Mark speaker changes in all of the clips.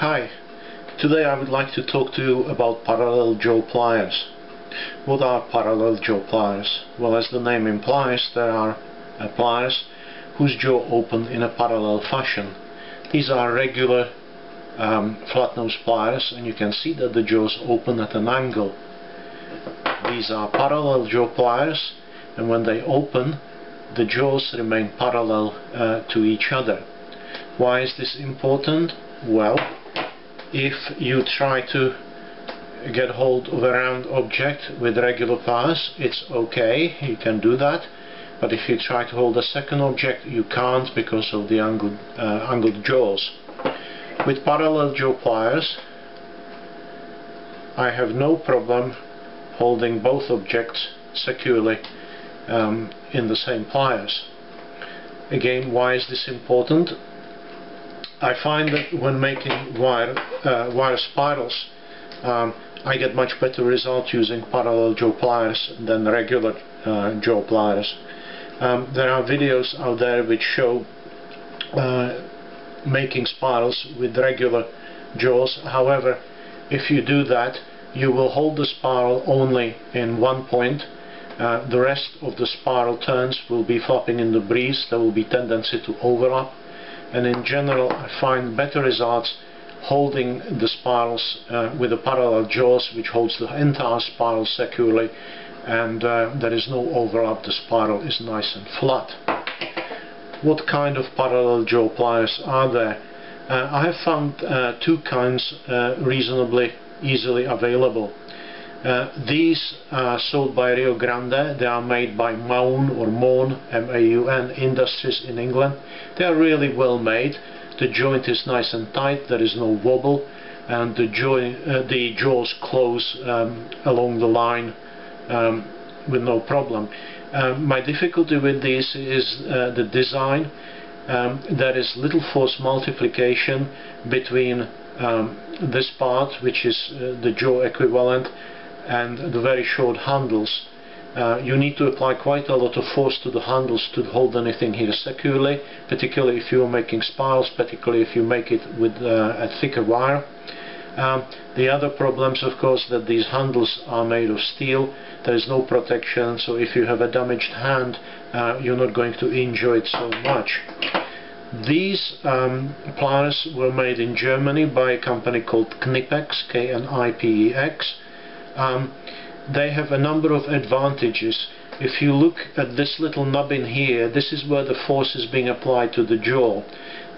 Speaker 1: Hi, today I would like to talk to you about parallel jaw pliers. What are parallel jaw pliers? Well, as the name implies, there are pliers whose jaw open in a parallel fashion. These are regular flat nose pliers, and you can see that the jaws open at an angle. These are parallel jaw pliers, and when they open, the jaws remain parallel to each other. Why is this important? Well, if you try to get hold of a round object with regular pliers, it's okay, you can do that. But if you try to hold a second object, you can't because of the angled jaws. With parallel jaw pliers, I have no problem holding both objects securely in the same pliers. Again, why is this important? I find that when making wire spirals, I get much better results using parallel jaw pliers than regular jaw pliers. There are videos out there which show making spirals with regular jaws. However, if you do that, you will hold the spiral only in one point. The rest of the spiral turns will be flapping in the breeze. There will be tendency to overlap, and in general I find better results holding the spirals with the parallel jaws, which holds the entire spiral securely, and there is no overlap. The spiral is nice and flat. What kind of parallel jaw pliers are there? I have found two kinds reasonably easily available. These are sold by Rio Grande. They are made by Maun M-A-U-N Industries in England. They are really well made. The joint is nice and tight, there is no wobble, and the jaws close along the line with no problem. My difficulty with these is the design. There is little force multiplication between this part, which is the jaw equivalent, and the very short handles. You need to apply quite a lot of force to the handles to hold anything here securely, particularly if you are making spirals, particularly if you make it with a thicker wire. The other problems, of course, that these handles are made of steel. There is no protection, so if you have a damaged hand, you're not going to enjoy it so much. These pliers were made in Germany by a company called Knipex, K-N-I-P-E-X. They have a number of advantages. If you look at this little nubbin here, this is where the force is being applied to the jaw.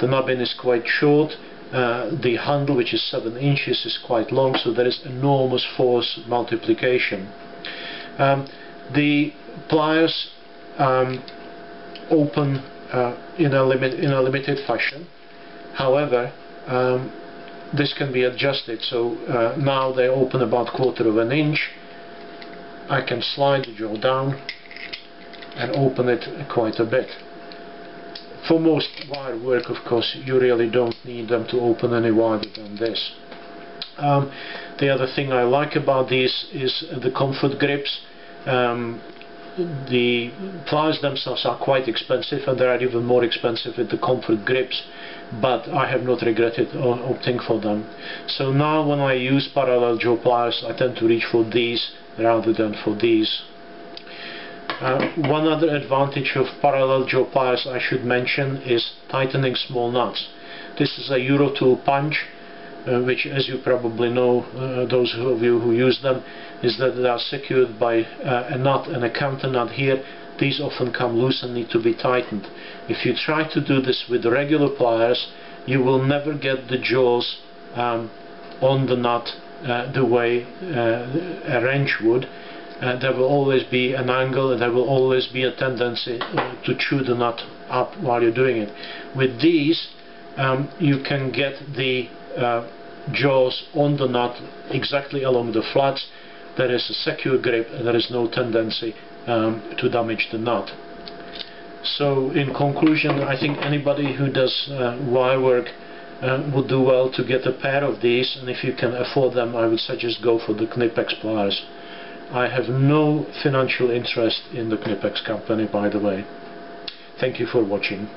Speaker 1: The nubbin is quite short. The handle, which is 7 inches, is quite long, so there is enormous force multiplication. The pliers open in a limited fashion. However, this can be adjusted, so now they open about 1/4 of an inch. I can slide the jaw down and open it quite a bit. For most wire work, of course, you really don't need them to open any wider than this. The other thing I like about these is the comfort grips. The pliers themselves are quite expensive, and they are even more expensive with the comfort grips, but I have not regretted opting for them. So now when I use parallel jaw pliers, I tend to reach for these rather than for these. One other advantage of parallel jaw pliers I should mention is tightening small nuts. This is a Eurotool punch, which, as you probably know, those of you who use them, is that they are secured by a nut and a counter nut here. These often come loose and need to be tightened. If you try to do this with regular pliers, you will never get the jaws on the nut the way a wrench would. There will always be an angle, and there will always be a tendency to chew the nut up while you're doing it. With these, you can get the jaws on the nut exactly along the flats. There is a secure grip, and there is no tendency to damage the nut. So in conclusion, I think anybody who does wire work would do well to get a pair of these, and if you can afford them, I would suggest go for the Knipex pliers. I have no financial interest in the Knipex company, by the way. Thank you for watching.